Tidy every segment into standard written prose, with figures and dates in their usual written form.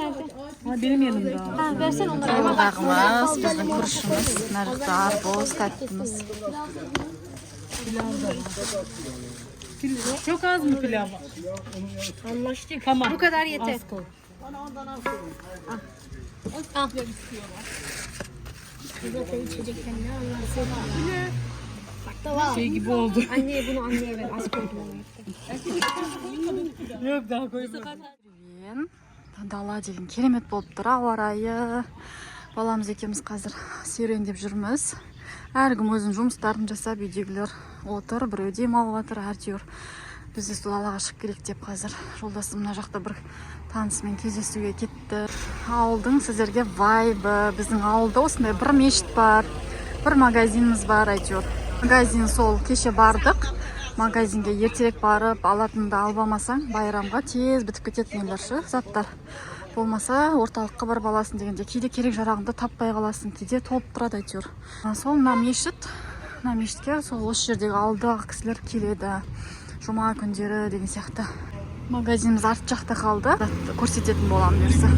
nerede? Ha, benim yanımda. Ha, versen onlara. Yoldağımız, bizim kuruşumuz, narıqda arboz, tatlımız. Çok az mı pilav? Anlaştık. Tamam. Bu kadar yeter. Az koy. Al. Zaten içecekten ne anlarsın? Bak da var. Şey gibi oldu. Anneye bunu anneye ver. Az koydum ona. Yok daha koy. Dala деген керемет болып тұр, ауа райы. Баламыз екеуміз қазір серуендеп жүрміз. Әркім өзінің жұмыстарын жасап, үйдегілер отыр, біреу демалып жатыр, әйтеуір. Біз де сол далаға шығып керек деп қазір жолдасым мына жақта бір танысымен кездесуге кетті. Ауылдың сіздерге вайбы. Біздің ауылда осындай бір мешіт бар, бір магазиніміз бар, әйтеуір. Магазин сол кеше бардық. Магазинге ертерек барып, алатынды албамасаң, байрамға тез бітіп кететін нелерші, заттар. Болмаса, орталыққа барып аласың дегенде, кейде керек жарағыңды таппай қаласың, кейде толып тұрады әйтеуір. Сол мына мешітке сол осы жердегі ауылдағы кісілер келеді. Жұма күндері деген сияқты. Магазиніміз арт жақта қалды, көрсететін боламын берсі.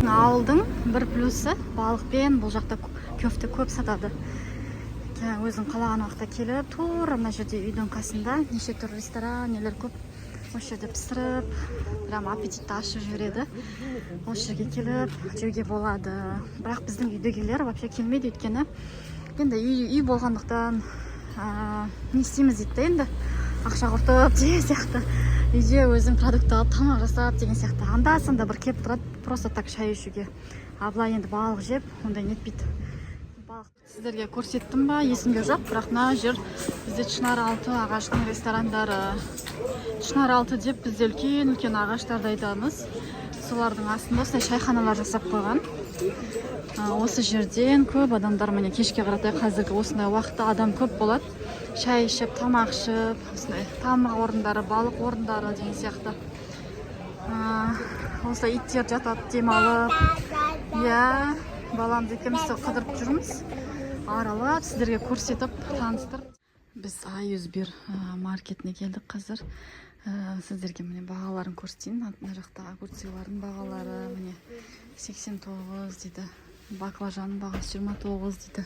Ауылдың бір плюсы балықпен бұл жақта көфте көп сатады. Өзің қалаған уақытта келіп, тура мына жерде үйдің қасында неше түрлі ресторан, нелер көп. Осы жерде пісіріп, прям аппетитті ашып жібереді. Осы жерге келіп, жеуге болады. Бірақ біздің үйдегілер вообще келмейді, өйткені енді үй болғандықтан не істейміз дейді, енді ақша құртып деген сияқты. Үйде өзің продукт алып, тамақ жасап деген сияқты. Анда-санда бір келіп тұрады, просто так шай ішуге. А былай енді балық жеп, ондай нетпейді. Сіздерге көрсеттім ба, есімде жоқ, бірақ мына жер бізде Чынаралты ағаштың ресторандары. Чынаралты деп бізде үлкен ағаштарды айтамыз. Солардың астында осындай шайханалар жасап қойған. Осы жерден көп адамдар, міне кешке қаратай қазіргі осындай уақытта адам көп болады. Шай ішіп, тамақ ішіп, осындай тамақ орындары, балық орындары деген сияқты. Осылай иттер жатады, демалып. Иә, баламды екеуміз қыдырып жүрміз. Аралап, сіздерге көрсетіп, таныстырып. Біз Аюзбир маркетіне келдік қазір. Сіздерге міне бағаларын көрсетейін. Мына жақта огурцилардың бағалары міне 89 дейді. Баклажанның бағасы 29 дейді.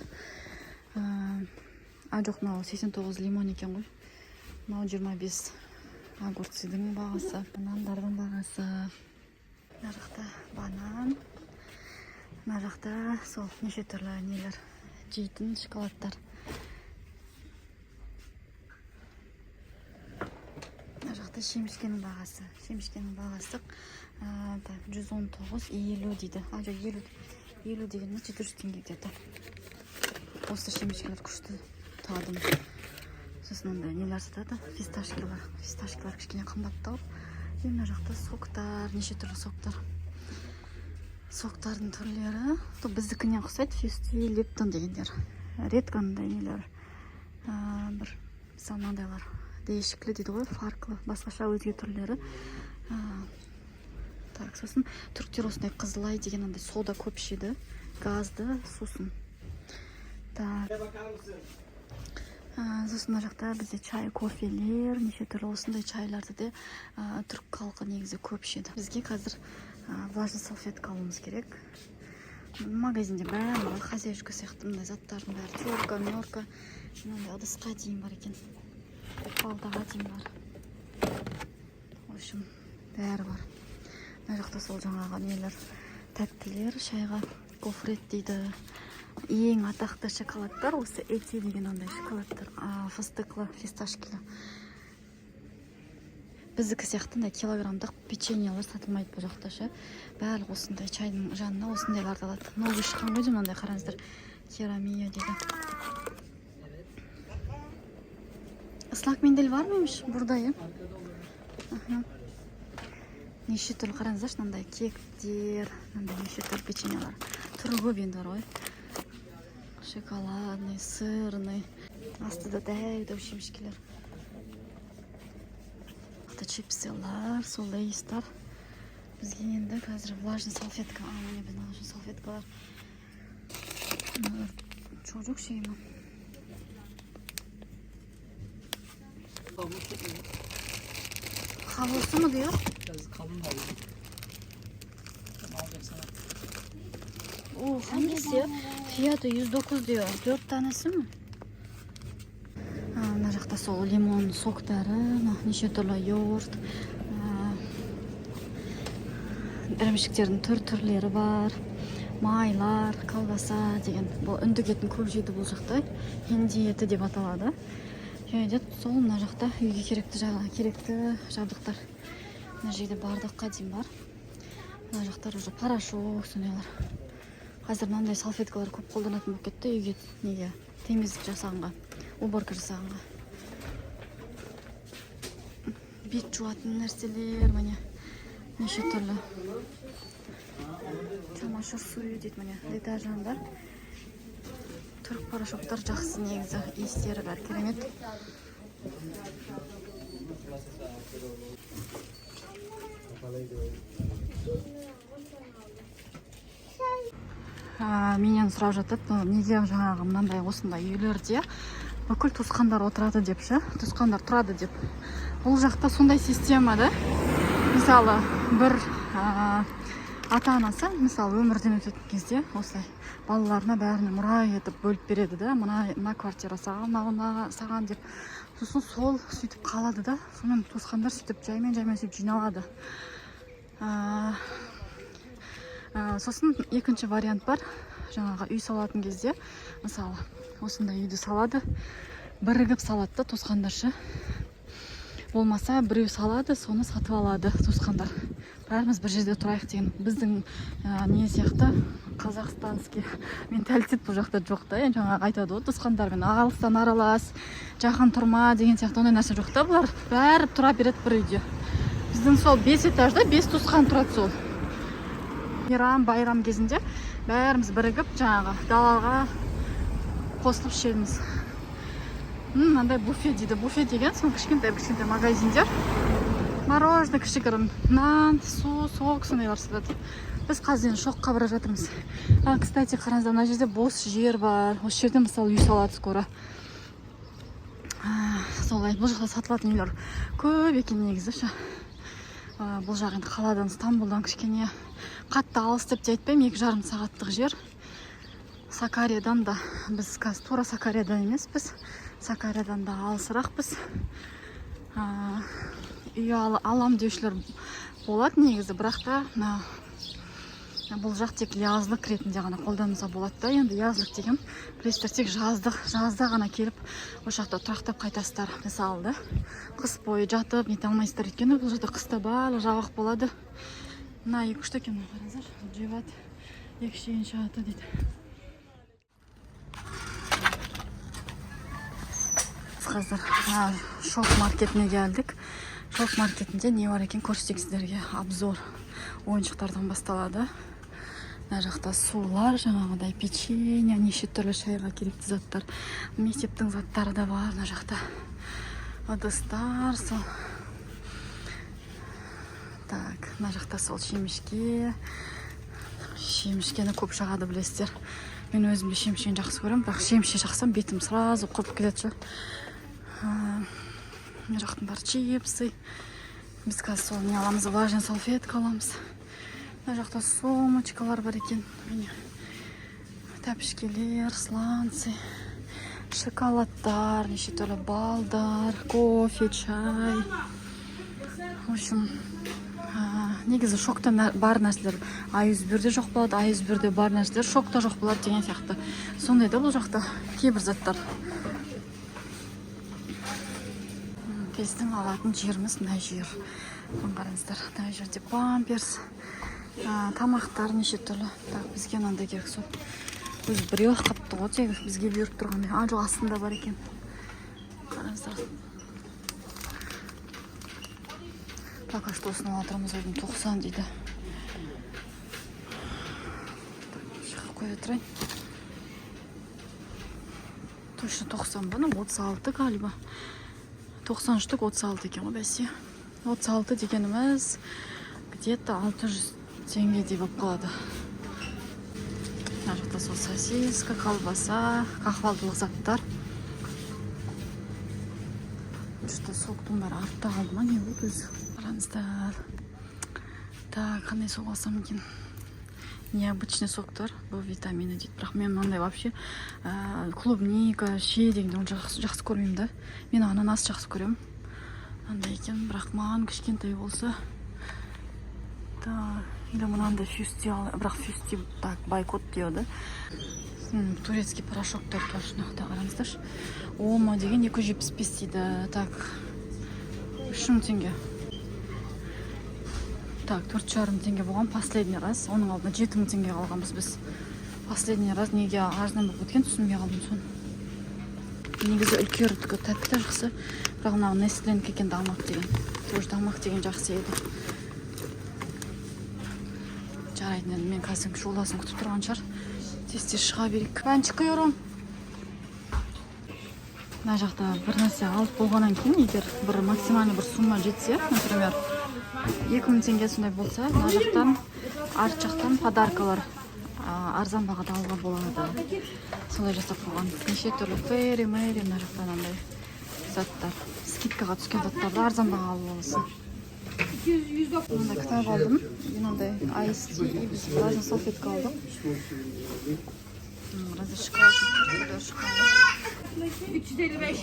Жоқ, мынау 89 лимон екен ғой. Мынау 25 огурцидың бағасы, банандардың бағасы. Мына жақта банан. Мына жақта сол неше түрлі нелер, жейтін шоколадтар. Мына жақта шемішкенің бағасы. Шемішкенің бағасы 119, 50 дейді. Жоқ, 50 дегенде 400 теңге где-то. Осы шемішкелер күшті тадым. Сосын ондай нелер сатады, фисташкалар кішкене қымбаттау. Мына жақта соктар, неше түрлі соктар. Соқтардың түрлері. Біздікінен ұқсайды, Фюстви, Липтон дегендер. Редкандай нелер. Бір самандайлар. Değişikli дейді ғой, фарқлы, басқаша өзге түрлері. Так, сосын түріктер осындай қызылай деген андай сода көп ішеді. Газды, сусын. Сосын мына жақта бізде чай, кофелер, неше түрлі осындай чайларды де түрік халқы негізі көп ішеді. Бізге қазір влажный салфетка алуымыз керек. Магазинде бәрі хозяюшка сияқты мындай заттардың бәрі. Терка, мёрка, мынандай ыдысқа дейін бар екен. Балдаға дейін бар. В общем, бәрі бар. Мына жақта сол жаңағы нелер, тәттілер, шайға гофрет дейді. Ең атақты шоколадтар осы эти деген ондай шоколадтар, фыстықлы, фисташкілі. Біздікі сияқты килограмдық печеньелер сатылмайды бұл жақта ше. Барлық осындай чайдың жанына осындайларды алады. Новый шыққан ғой деймін, ондай қараңыздар. Керамия дейді. Іслақ мендель бар мейміш? Бұрдай, неше түрлі қараңыздаршы, мынандай кектер, неше түрлі печеньелер. Түрі көп енді бар ғой. Шоколадный, сырный. Астыда дәу шемішкелер. Чипсилар, сол лейстар. Бізге енді қазір влажный салфетка. Міне біздің влажный салфеткалар. Çocuk şey mi? Havlusu mu diyor? Biraz kalın havlu. деп санады. О, hangisi ya? Fiyatı 109 diyor. 4 tanesi mi? Мына жақта сол лимон соктары, неше түрлі йогурт, ірімшіктердің түрлері бар, майлар, колбаса деген. Бұл үндік етін көп жейді бұл жақта. Хинди еті деп аталады. Және де сол мына жақта үйге керекті жабдықтар. Мына жерде бардаққа дейін бар. Мына жақтар уже порошок, сондайлар. Қазір мынандай салфеткалар көп қолданатын болып кетті үйге неге темізlik жасағанға, уборка жасағанға. Бет жуатын нәрселер, міне неше түрлі. Чамашыр суы дейді, міне детажандар. Түрік порошоктар жақсы негізі, иістері бәрі керемет. Менен сұрап жатады, неге жаңағы мынандай осындай үйлерде бүкіл туысқандар отырады деп ше, туысқандар тұрады деп. Ол жақта сондай система да. Мысалы, бір ата-анасы, мысалы, өмірден өтетін кезде осылай балаларына бәріне мұра етіп бөліп береді да, мына квартира саған, мына саған деп. Сосын сол сөйтіп қалады да, сонымен туысқандар сөйтіп жаймен сөйтіп жиналады. Сосын екінші вариант бар, жаңағы үй салатын кезде, мысалы, осындай үйді салады, бірігіп салады да туысқандаршы. Болмаса біреу салады, соны сатып алады туысқандар. Бәріміз бір жерде тұрайық деген. Біздің не сияқты қазақстанский менталитет бұл жақта жоқ та. Жаңағы айтады ғой, туысқандармен алыстан аралас, жақын тұрма деген сияқты ондай нәрсе жоқ та. Бұлар бәрі тұра береді бір үйде. Біздің сол 5 этажда 5 туысқан тұрады сол. Байрам кезінде бәріміз бірігіп жаңағы далаға қосылып ішеміз. Мынандай буфе дейді. Буфе деген сол кішкентай магазиндер. Мороженое кішігірім, нан, су, сок сондайлар сатады. Біз қазір шоққа бара жатырмыз. Кстати, қараңыздар, мына жерде бос жер бар. Осы жерде мысалы үй салады скоро. Солай, бұл жақта сатылатын үйлер көп екен негізі ше. Бұл жақ енді қаладан, Стамбулдан кішкене қатты алыс деп те айтпаймын, 2,5 сағаттық жер. Сакариядан да, біз қазір тура Сакариядан емеспіз, Сакариядан да алысырақпыз. Үй алам деушілер болады негізі, бірақ та бұл жақ тек yazlık ретінде ғана қолдануға болады да. Енді yazlık деген білесіздер, тек жазда ғана келіп ол жақта тұрақтап қайтасыздар. Мысалы, қыс бойы жатып нете алмайсыздар, өйткені бұл жақта қыста барлық жабық болады. Мына 2-3 екен, қараңыздар, жеват 2 шейін шығады дейді. Қазір шок маркетіне келдік. Шок маркетінде не бар екен көрсетейік сіздерге. Обзор ойыншықтардан басталады. Мына жақта сулар, жаңағыдай печенье, неше түрлі шайға керекті заттар. Мектептің заттары да бар мына жақта. Ыдыстар, сол. Так, мына жақта сол шемішке. Шемішкені көп жағады білесіздер. Мен өзімде шемішкені жақсы көремін, бірақ шемішке жақсам бетім сразу құрып кетеді. Мына жақтың бар чипсы. Біз қазір сол не аламыз, влажный салфетка аламыз. Мына жақта сумочкалар бар екен. Тәпішкелер, сланцы, шоколадтар, неше түрлі балдар, кофе, чай. В общем, негізі шокта бар нәрселер А101-де жоқ болады, А101-де бар нәрселер шокта жоқ болады деген сияқты. Сондай да бұл жақта кейбір заттар. Біздің алатын жеріміз мына жер. Қараңыздар, мына жерде памперс, тамақтар неше түрлі. Так, бізге мынандай керек сол. Өзі біреу қапты ғой, тегі бізге беріп тұрғандай. Жоқ, астында бар екен. Қараңыздар. Пока что осыны алатырмыз, өзім 90 дейді. Шығып қойып тұрайын. Точно 90 ба, 36 galiba. 90 штук 36 екен ғой бәсе. 36 дегеніміз где-то 600 теңге деп болып қалады. Мына жақта сол сосиска, колбаса, қахвалдылық заттар. Что соктың бәрі артта қалды ма, не болды өзі? Қараңыздар. Так, қандай сок алсам екен? необычный соктар. Бұл витамины дейді. Бірақ мен мынандай вообще клубника, шие дегенде жақсы көрмеймін да. Мен ананас жақсы көремін. Андай екен, бірақ маған кішкентай болса. Или мынандай фюсти, бірақ фюсти так байкот дейді. Турецкий порошоктар тоже қараңыздаршы. Ома деген 275 дейді. Так, 3.000 теңге. Так, 4.5 теңге болған последний раз. Оның алдында 7.000 теңге қалғанбыз біз. Последний раз неге арзан болып кеткен түсінбей қалдым соны. Негізі үлкердікі тәтті жақсы. Бірақ мынау Нестленікі екен дамақ деген. Тоже дамақ деген жақсы еді. Жарайды, енді мен қазір жолдасын күтіп тұрған шығар. Тез шыға берейік. Бәнші қиырым. Мына жақта бір нәрсе алып болғаннан кейін, егер бір максимальный бір сумма жетсе, например, 2000 теңге сондай болса, мына жақтан, арт жақтан подаркалар арзан бағада алуға болады. Сондай жасап қойған. Неше түрлі фейри, мэри, мына жақтан андай заттар. Скидкаға түскен заттарды арзан баға алып аласың. Мынандай кітап алдым. Мынандай айс-ти, біз разный салфетка алдық. Разный шоколад. 355.